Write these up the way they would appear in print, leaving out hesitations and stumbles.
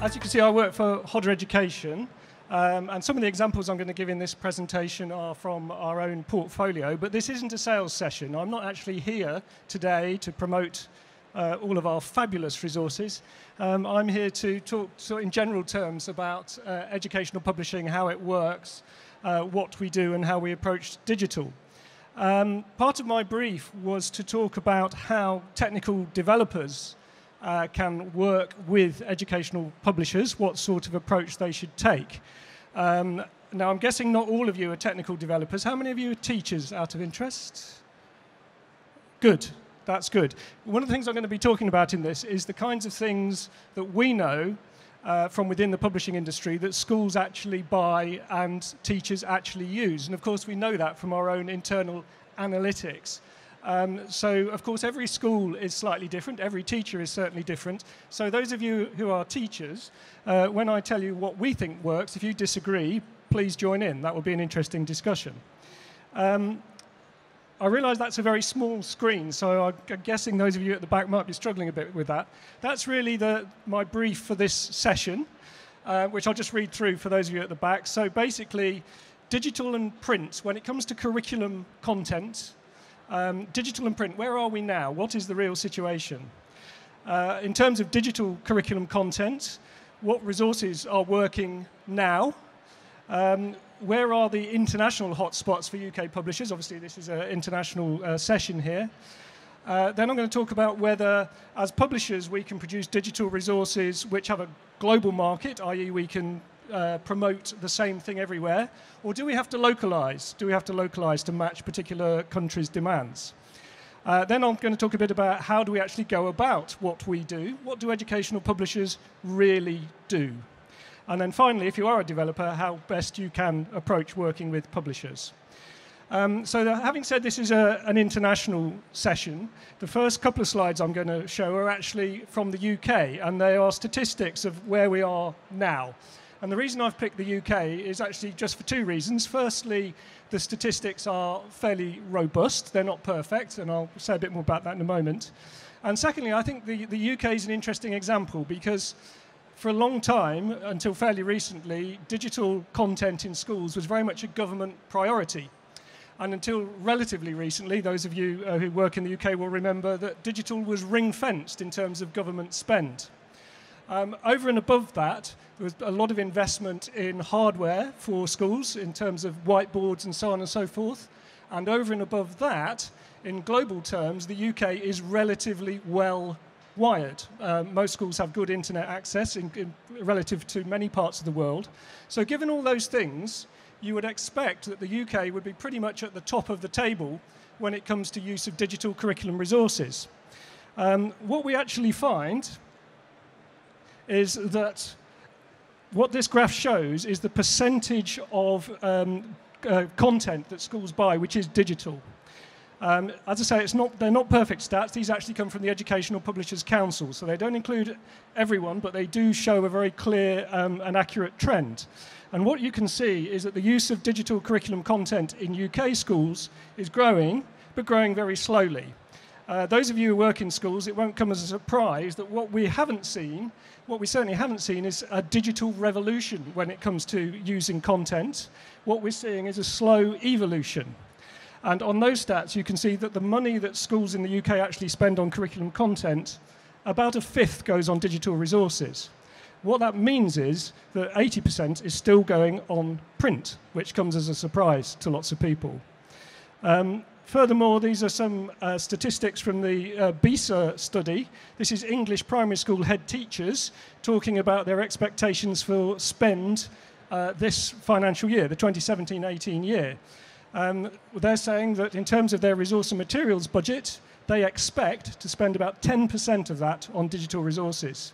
As you can see, I work for Hodder Education, and some of the examples I'm going to give in this presentation are from our own portfolio, but this isn't a sales session. I'm not actually here today to promote all of our fabulous resources. I'm here to talk in general terms about educational publishing, how it works, what we do, and how we approach digital. Part of my brief was to talk about how technical developers can work with educational publishers, what sort of approach they should take. Now, I'm guessing not all of you are technical developers. How many of you are teachers, out of interest? Good. That's good. One of the things I'm going to be talking about in this is the kinds of things that we know from within the publishing industry that schools actually buy and teachers actually use. And of course, we know that from our own internal analytics. So, of course, every school is slightly different. Every teacher is certainly different. So those of you who are teachers, when I tell you what we think works, if you disagree, please join in. That will be an interesting discussion. I realise that's a very small screen, so I'm guessing those of you at the back might be struggling a bit with that. That's really my brief for this session, which I'll just read through for those of you at the back. So basically, digital and print, when it comes to curriculum content, digital and print, where are we now? What is the real situation? In terms of digital curriculum content, what resources are working now? Where are the international hotspots for UK publishers? Obviously, this is an international session here. Then I'm going to talk about whether, as publishers, we can produce digital resources which have a global market, i.e. we can promote the same thing everywhere, or do we have to localize? Do we have to localize to match particular countries' demands? Then I'm going to talk a bit about how do we actually go about what we do? What do educational publishers really do? And then finally, if you are a developer, how best you can approach working with publishers. Having said this is an international session, the first couple of slides I'm going to show are actually from the UK, and they are statistics of where we are now. And the reason I've picked the UK is actually just for two reasons. Firstly, the statistics are fairly robust. They're not perfect, and I'll say a bit more about that in a moment. And secondly, I think the UK is an interesting example because for a long time, until fairly recently, digital content in schools was very much a government priority. And until relatively recently, those of you who work in the UK will remember that digital was ring-fenced in terms of government spend. Over and above that, there was a lot of investment in hardware for schools in terms of whiteboards and so on and so forth. And over and above that, in global terms, the UK is relatively well wired. Most schools have good internet access relative to many parts of the world. So given all those things, you would expect that the UK would be pretty much at the top of the table when it comes to use of digital curriculum resources. What we actually find is that what this graph shows is the percentage of content that schools buy, which is digital. As I say, they're not perfect stats. These actually come from the Educational Publishers Council, so they don't include everyone, but they do show a very clear and accurate trend. And what you can see is that the use of digital curriculum content in UK schools is growing, but growing very slowly. Those of you who work in schools, it won't come as a surprise that what we certainly haven't seen is a digital revolution when it comes to using content. What we're seeing is a slow evolution. And on those stats, you can see that the money that schools in the UK actually spend on curriculum content, about a fifth goes on digital resources. What that means is that 80% is still going on print, which comes as a surprise to lots of people. Furthermore, these are some statistics from the BISA study. This is English primary school head teachers talking about their expectations for spend this financial year, the 2017-18 year. They're saying that in terms of their resource and materials budget, they expect to spend about 10% of that on digital resources.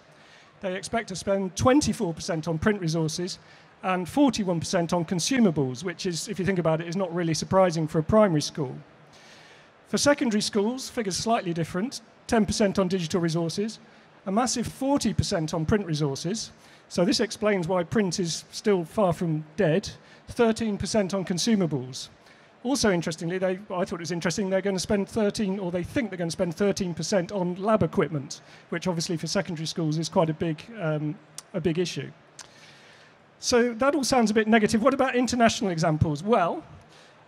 They expect to spend 24% on print resources and 41% on consumables, which is, if you think about it, is not really surprising for a primary school. For secondary schools, figures slightly different, 10% on digital resources, a massive 40% on print resources. So this explains why print is still far from dead, 13% on consumables. Also, interestingly, I thought it was interesting, they're going to spend they think they're going to spend 13% on lab equipment, which obviously for secondary schools is quite a big a big issue. So that all sounds a bit negative. What about international examples? Well,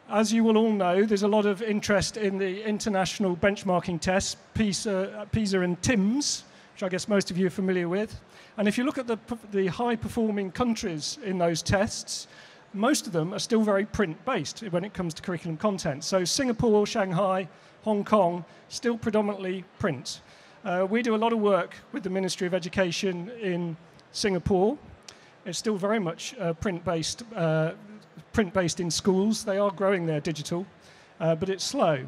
as you will all know, there's a lot of interest in the international benchmarking tests, PISA and TIMSS, which I guess most of you are familiar with. And if you look at the high-performing countries in those tests, most of them are still very print-based when it comes to curriculum content. So Singapore, Shanghai, Hong Kong, still predominantly print. We do a lot of work with the Ministry of Education in Singapore. It's still very much print-based in schools. They are growing their digital, but it's slow.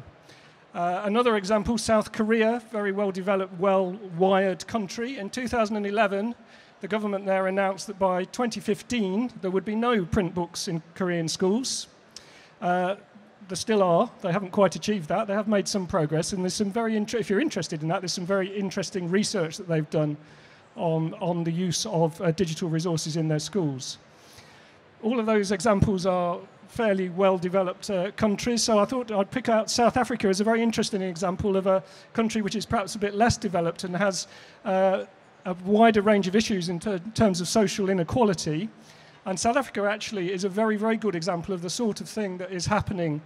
Another example, South Korea, very well-developed, well-wired country. In 2011, the government there announced that by 2015, there would be no print books in Korean schools. There still are. They haven't quite achieved that. They have made some progress, and there's some if you're interested in that, there's some very interesting research that they've done on the use of digital resources in their schools. All of those examples are fairly well-developed countries, so I thought I'd pick out South Africa as a very interesting example of a country which is perhaps a bit less developed and has a wider range of issues in terms of social inequality. And South Africa actually is a very, very good example of the sort of thing that is happening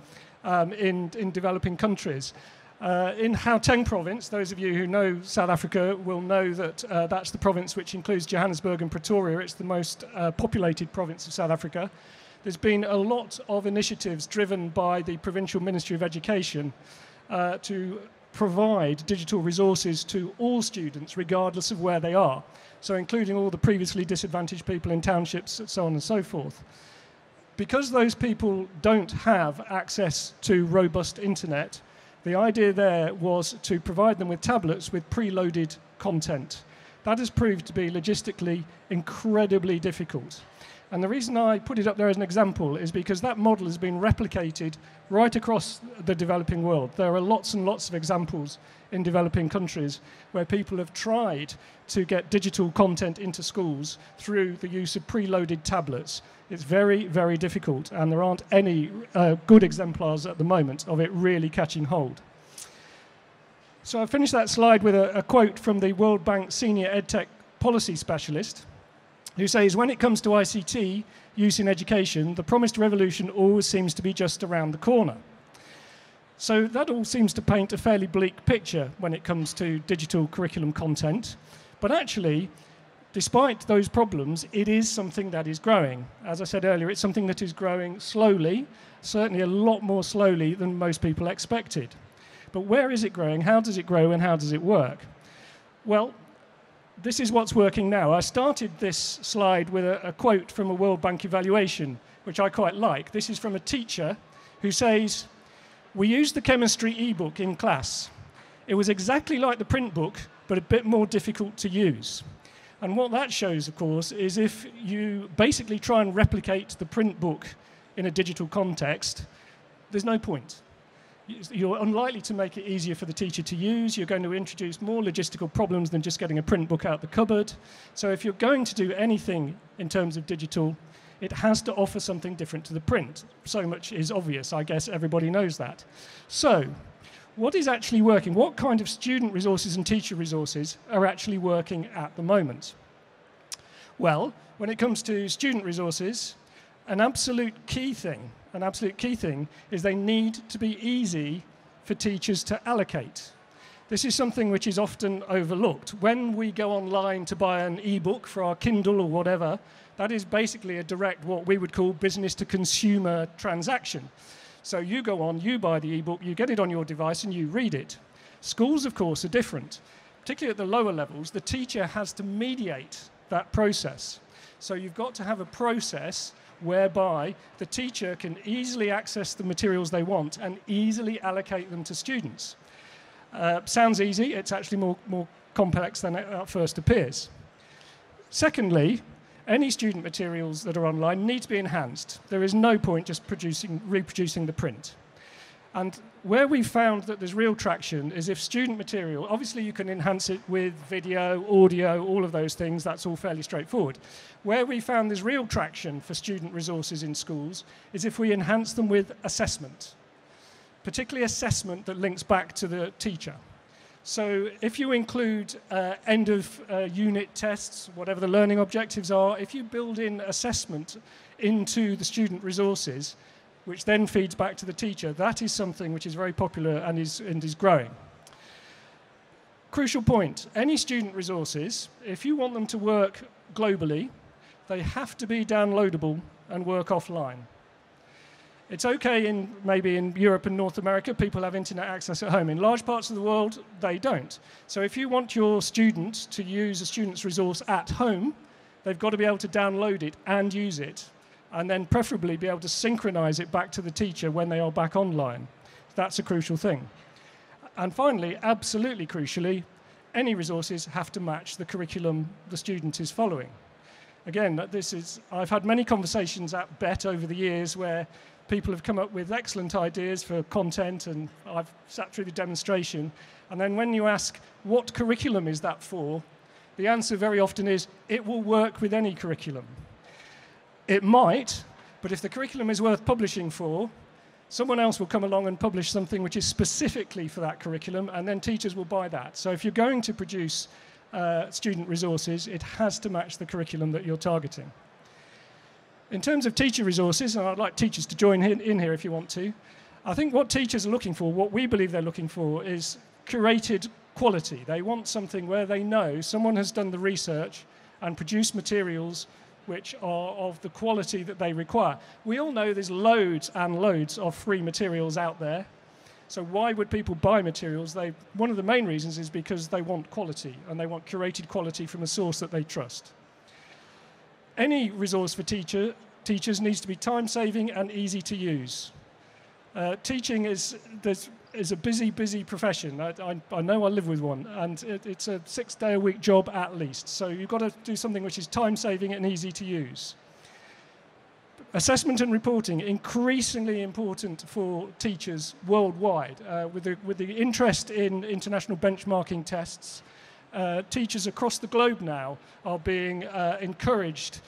in developing countries. In Gauteng province, those of you who know South Africa will know that that's the province which includes Johannesburg and Pretoria. It's the most populated province of South Africa. There's been a lot of initiatives driven by the Provincial Ministry of Education to provide digital resources to all students, regardless of where they are. So including all the previously disadvantaged people in townships, and so on and so forth. Because those people don't have access to robust internet, the idea there was to provide them with tablets with preloaded content. That has proved to be logistically incredibly difficult. And the reason I put it up there as an example is because that model has been replicated right across the developing world. There are lots and lots of examples in developing countries where people have tried to get digital content into schools through the use of preloaded tablets. It's very, very difficult, and there aren't any good exemplars at the moment of it really catching hold. So I finished that slide with a quote from the World Bank Senior EdTech Policy Specialist, who says, when it comes to ICT use in education, the promised revolution always seems to be just around the corner. So that all seems to paint a fairly bleak picture when it comes to digital curriculum content. But actually, despite those problems, it is something that is growing. As I said earlier, it's something that is growing slowly, certainly a lot more slowly than most people expected. But where is it growing? How does it grow, and how does it work? Well, this is what's working now. I started this slide with a quote from a World Bank evaluation, which I quite like. This is from a teacher who says, "We used the chemistry e-book in class. It was exactly like the print book, but a bit more difficult to use." And what that shows, of course, is if you basically try and replicate the print book in a digital context, there's no point. You're unlikely to make it easier for the teacher to use. You're going to introduce more logistical problems than just getting a print book out the cupboard. So if you're going to do anything in terms of digital, it has to offer something different to the print. So much is obvious. I guess everybody knows that. So what is actually working? What kind of student resources and teacher resources are actually working at the moment? Well, when it comes to student resources, an absolute key thing is they need to be easy for teachers to allocate. This is something which is often overlooked. When we go online to buy an e-book for our Kindle or whatever, that is basically a direct, what we would call business-to-consumer transaction. So you go on, you buy the e-book, you get it on your device, and you read it. Schools, of course, are different. Particularly at the lower levels, the teacher has to mediate that process. So you've got to have a process whereby the teacher can easily access the materials they want and easily allocate them to students. Sounds easy, it's actually more complex than it at first appears. Secondly, any student materials that are online need to be enhanced. There is no point just reproducing the print. And where we've found that there's real traction is if student material, obviously you can enhance it with video, audio, all of those things, that's all fairly straightforward. Where we found there's real traction for student resources in schools is if we enhance them with assessment, particularly assessment that links back to the teacher. So if you include end of unit tests, whatever the learning objectives are, if you build in assessment into the student resources, which then feeds back to the teacher, that is something which is very popular and is growing. Crucial point, any student resources, if you want them to work globally, they have to be downloadable and work offline. It's okay maybe in Europe and North America, people have internet access at home. In large parts of the world, they don't. So if you want your student to use a student's resource at home, they've got to be able to download it and use it, and then preferably be able to synchronize it back to the teacher when they are back online. That's a crucial thing. And finally, absolutely crucially, any resources have to match the curriculum the student is following. Again, I've had many conversations at Bett over the years where people have come up with excellent ideas for content, and I've sat through the demonstration. And then when you ask, what curriculum is that for? The answer very often is, it will work with any curriculum. It might, but if the curriculum is worth publishing for, someone else will come along and publish something which is specifically for that curriculum, and then teachers will buy that. So if you're going to produce student resources, it has to match the curriculum that you're targeting. In terms of teacher resources, and I'd like teachers to join in here if you want to, I think what teachers are looking for, what we believe they're looking for, is curated quality. They want something where they know someone has done the research and produced materials which are of the quality that they require. We all know there's loads and loads of free materials out there. So why would people buy materials? One of the main reasons is because they want quality, and they want curated quality from a source that they trust. Any resource for teachers needs to be time-saving and easy to use. Teaching is a busy profession. I know I live with one, and it's a 6-day-a-week job at least. So you've got to do something which is time-saving and easy to use. Assessment and reporting, increasingly important for teachers worldwide. With the interest in international benchmarking tests, teachers across the globe now are being encouraged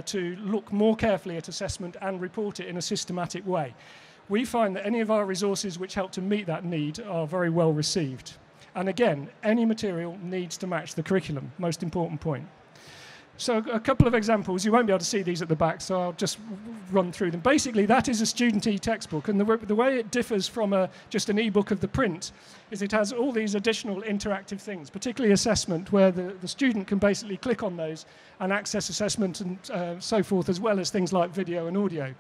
to look more carefully at assessment and report it in a systematic way. We find that any of our resources which help to meet that need are very well received. And again, any material needs to match the curriculum, most important point. So a couple of examples. You won't be able to see these at the back, so I'll just run through them. Basically, that is a student e-textbook, and the way it differs from just an e-book of the print is it has all these additional interactive things, particularly assessment, where the student can basically click on those and access assessment and so forth, as well as things like video and audio.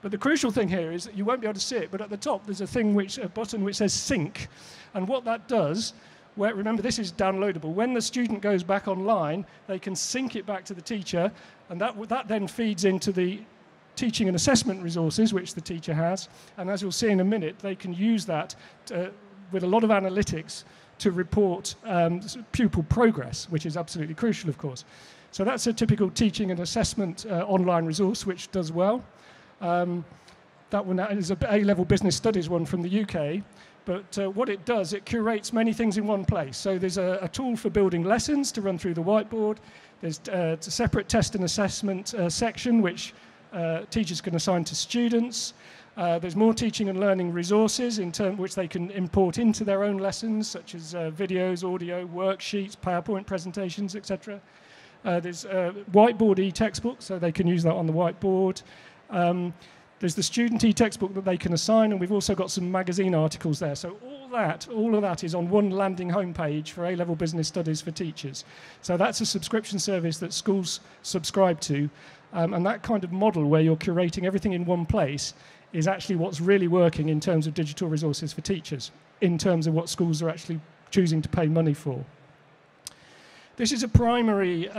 But the crucial thing here is that you won't be able to see it, but at the top there's a button which says sync, and what that does, remember this is downloadable, when the student goes back online, they can sync it back to the teacher, and that then feeds into the teaching and assessment resources which the teacher has, and as you'll see in a minute, they can use that with a lot of analytics to report pupil progress, which is absolutely crucial, of course. So that's a typical teaching and assessment online resource which does well. That one is an A-level business studies one from the UK. But what it does, it curates many things in one place. So there's a tool for building lessons to run through the whiteboard. There's a separate test and assessment section which teachers can assign to students. There's more teaching and learning resources which they can import into their own lessons, such as videos, audio, worksheets, PowerPoint presentations, etc. There's a whiteboard e-textbook, so they can use that on the whiteboard. There's the student e-textbook that they can assign, and we've also got some magazine articles there. So all of that is on one landing homepage for A-level business studies for teachers. So that's a subscription service that schools subscribe to, and that kind of model where you're curating everything in one place is actually what's really working in terms of digital resources for teachers, in terms of what schools are actually choosing to pay money for. This is a primary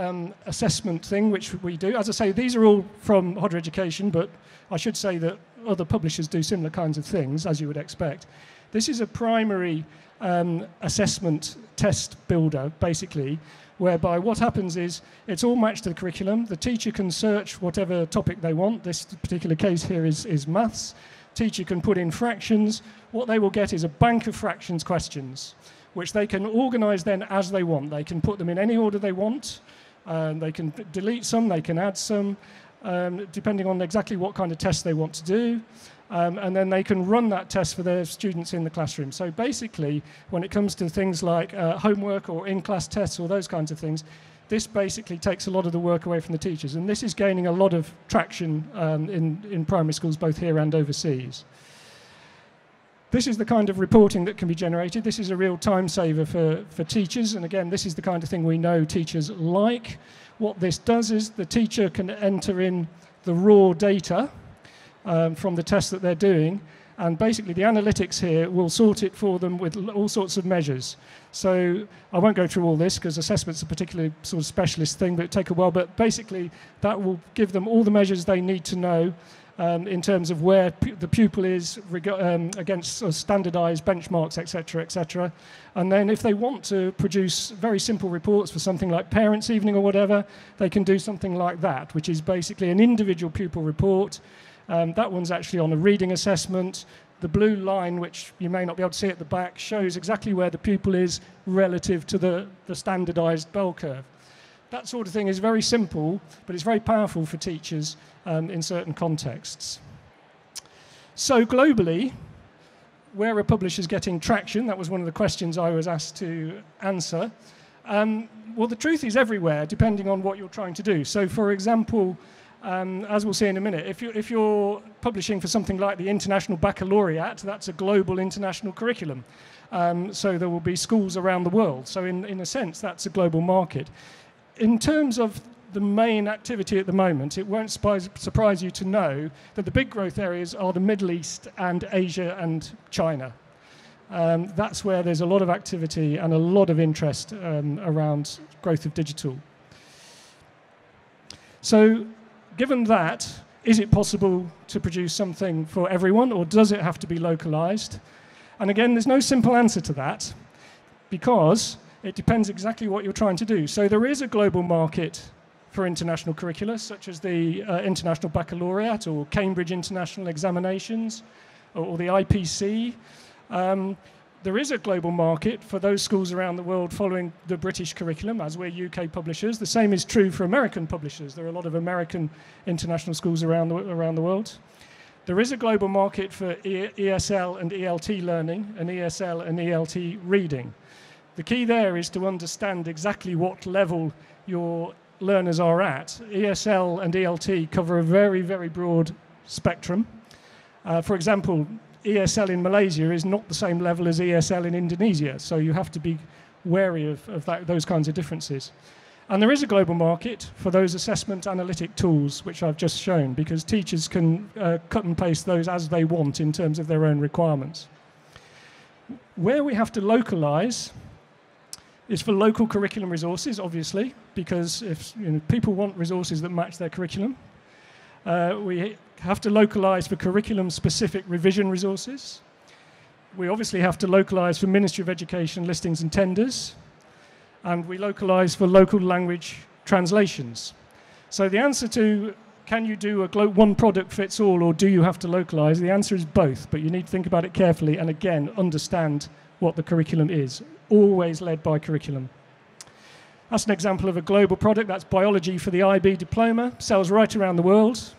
assessment thing which we do. As I say, these are all from Hodder Education, but I should say that other publishers do similar kinds of things, as you would expect. This is a primary assessment test builder, basically, whereby what happens is it's all matched to the curriculum. The teacher can search whatever topic they want. This particular case here is maths. Teacher can put in fractions. What they will get is a bank of fractions questions, which they can organise then as they want. They can put them in any order they want. They can delete some, they can add some, depending on exactly what kind of test they want to do. and then they can run that test for their students in the classroom. So basically, when it comes to things like homework or in-class tests or those kinds of things, this basically takes a lot of the work away from the teachers. And this is gaining a lot of traction in primary schools, both here and overseas. This is the kind of reporting that can be generated. This is a real time saver for teachers. And again, this is the kind of thing we know teachers like. What this does is the teacher can enter in the raw data from the test that they're doing. And basically, the analytics here will sort it for them with all sorts of measures. So I won't go through all this because assessment's a particularly sort of specialist thing, but it'll take a while. But basically, that will give them all the measures they need to know in terms of where the pupil is against sort of standardized benchmarks, etc., etc. And then if they want to produce very simple reports for something like Parents' Evening or whatever, they can do something like that, which is basically an individual pupil report. That one's actually on a reading assessment. The blue line, which you may not be able to see at the back, shows exactly where the pupil is relative to the standardized bell curve. That sort of thing is very simple, but it's very powerful for teachers in certain contexts. So globally, where are publishers getting traction? That was one of the questions I was asked to answer. Well, the truth is everywhere, depending on what you're trying to do. So, for example, as we'll see in a minute, if you're publishing for something like the International Baccalaureate, that's a global international curriculum. So there will be schools around the world. So in a sense, that's a global market. In terms of the main activity at the moment, it won't surprise you to know that the big growth areas are the Middle East and Asia and China. That's where there's a lot of activity and a lot of interest around growth of digital. So given that, is it possible to produce something for everyone, or does it have to be localized? And again, there's no simple answer to that, because it depends exactly what you're trying to do. So there is a global market for international curricula, such as the International Baccalaureate or Cambridge International Examinations or the IPC. There is a global market for those schools around the world following the British curriculum, as we're UK publishers. The same is true for American publishers. There are a lot of American international schools around the world. There is a global market for ESL and ELT learning and ESL and ELT reading. The key there is to understand exactly what level your learners are at. ESL and ELT cover a very, very broad spectrum. For example, ESL in Malaysia is not the same level as ESL in Indonesia, so you have to be wary of those kinds of differences. And there is a global market for those assessment analytic tools, which I've just shown, because teachers can cut and paste those as they want in terms of their own requirements. Where we have to localize is for local curriculum resources, obviously, because if people want resources that match their curriculum. We have to localize for curriculum-specific revision resources. We obviously have to localize for Ministry of Education listings and tenders. And we localize for local language translations. So the answer to, can you do a one product fits all, or do you have to localize? The answer is both, but you need to think about it carefully and, again, understand what the curriculum is. Always led by curriculum. That's an example of a global product. That's biology for the IB diploma. Sells right around the world,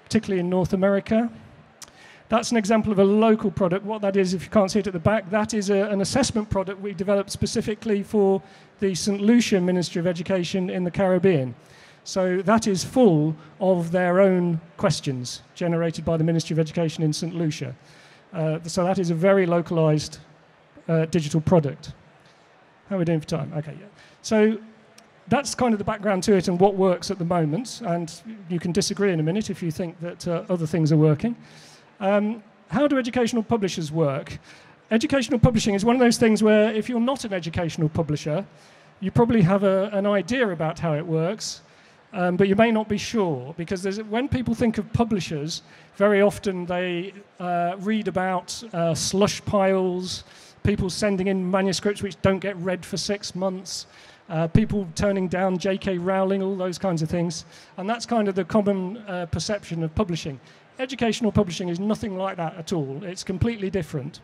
particularly in North America. That's an example of a local product. What that is, if you can't see it at the back, that is an assessment product we developed specifically for the St. Lucia Ministry of Education in the Caribbean. So that is full of their own questions generated by the Ministry of Education in St. Lucia. So that is a very localized digital product. How are we doing for time? Okay, yeah. So that's kind of the background to it and what works at the moment. And you can disagree in a minute if you think that other things are working. How do educational publishers work? Educational publishing is one of those things where if you're not an educational publisher, you probably have an idea about how it works, but you may not be sure, because when people think of publishers, very often they read about slush piles, people sending in manuscripts which don't get read for 6 months, people turning down J.K. Rowling, all those kinds of things. And that's kind of the common perception of publishing. Educational publishing is nothing like that at all. It's completely different.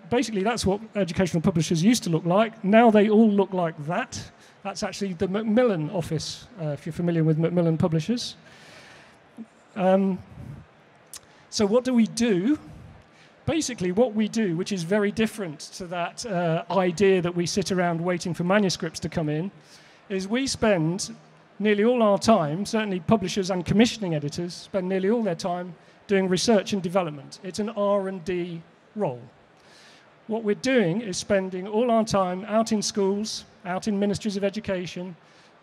Basically, that's what educational publishers used to look like. Now they all look like that. That's actually the Macmillan office, if you're familiar with Macmillan Publishers. So what do we do? Basically, what we do, which is very different to that idea that we sit around waiting for manuscripts to come in, is we spend nearly all our time, certainly publishers and commissioning editors, spend nearly all their time doing research and development. It's an R&D role. What we're doing is spending all our time out in schools, out in ministries of education,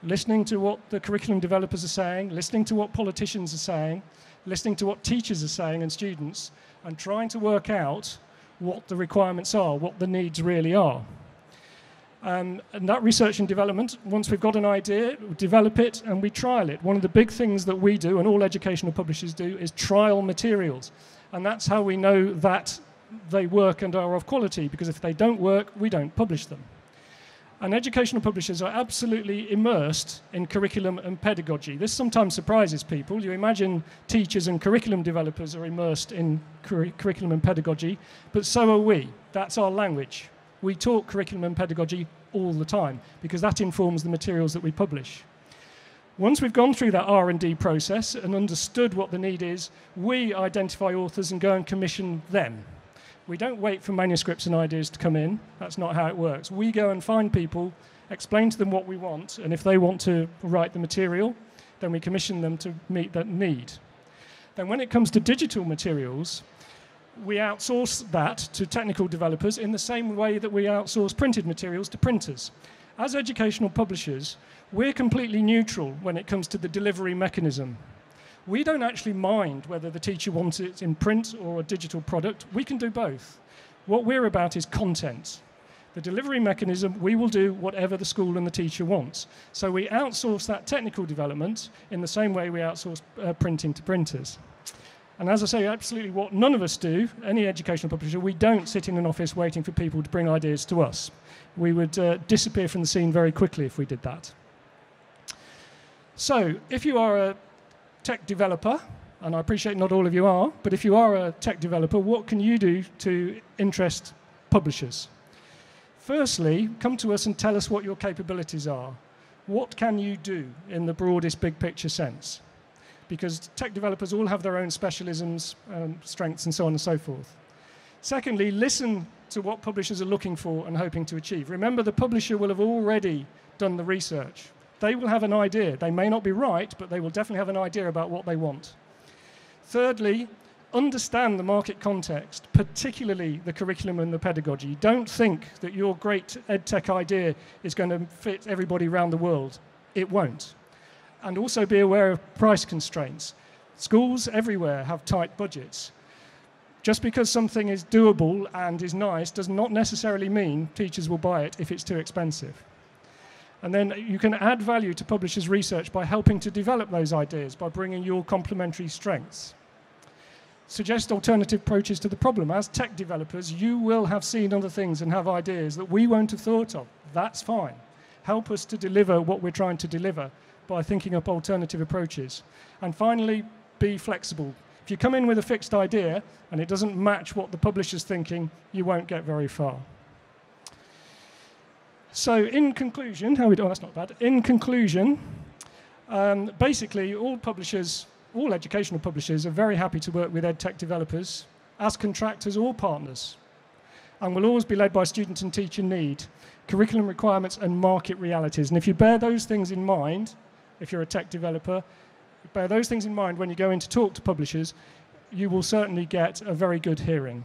listening to what the curriculum developers are saying, listening to what politicians are saying, listening to what teachers are saying and students, and trying to work out what the requirements are, what the needs really are. And that research and development, once we've got an idea, we develop it and we trial it. One of the big things that we do, and all educational publishers do, is trial materials. And that's how we know that they work and are of quality, because if they don't work, we don't publish them. And educational publishers are absolutely immersed in curriculum and pedagogy. This sometimes surprises people. You imagine teachers and curriculum developers are immersed in curriculum and pedagogy, but so are we. That's our language. We talk curriculum and pedagogy all the time because that informs the materials that we publish. Once we've gone through that R&D process and understood what the need is, we identify authors and go and commission them. We don't wait for manuscripts and ideas to come in. That's not how it works. We go and find people, explain to them what we want, and if they want to write the material, then we commission them to meet that need. Then when it comes to digital materials, we outsource that to technical developers in the same way that we outsource printed materials to printers. As educational publishers, we're completely neutral when it comes to the delivery mechanism. We don't actually mind whether the teacher wants it in print or a digital product. We can do both. What we're about is content. The delivery mechanism, we will do whatever the school and the teacher wants. So we outsource that technical development in the same way we outsource printing to printers. And as I say, absolutely what none of us do, any educational publisher, we don't sit in an office waiting for people to bring ideas to us. We would disappear from the scene very quickly if we did that. So if you are a tech developer, and I appreciate not all of you are, but if you are a tech developer, what can you do to interest publishers? Firstly, come to us and tell us what your capabilities are. What can you do in the broadest big picture sense? Because tech developers all have their own specialisms, strengths, and so on and so forth. Secondly, listen to what publishers are looking for and hoping to achieve. Remember, the publisher will have already done the research. They will have an idea. They may not be right, but they will definitely have an idea about what they want. Thirdly, understand the market context, particularly the curriculum and the pedagogy. Don't think that your great EdTech idea is going to fit everybody around the world. It won't. And also be aware of price constraints. Schools everywhere have tight budgets. Just because something is doable and is nice does not necessarily mean teachers will buy it if it's too expensive. And then you can add value to publishers' research by helping to develop those ideas, by bringing your complementary strengths. Suggest alternative approaches to the problem. As tech developers, you will have seen other things and have ideas that we won't have thought of. That's fine. Help us to deliver what we're trying to deliver by thinking up alternative approaches. And finally, be flexible. If you come in with a fixed idea and it doesn't match what the publisher's thinking, you won't get very far. So in conclusion, that's not bad. In conclusion, basically all publishers, all educational publishers are very happy to work with EdTech developers as contractors or partners, and will always be led by student and teacher need, curriculum requirements and market realities. And if you bear those things in mind, if you're a tech developer, bear those things in mind when you go in to talk to publishers, you will certainly get a very good hearing.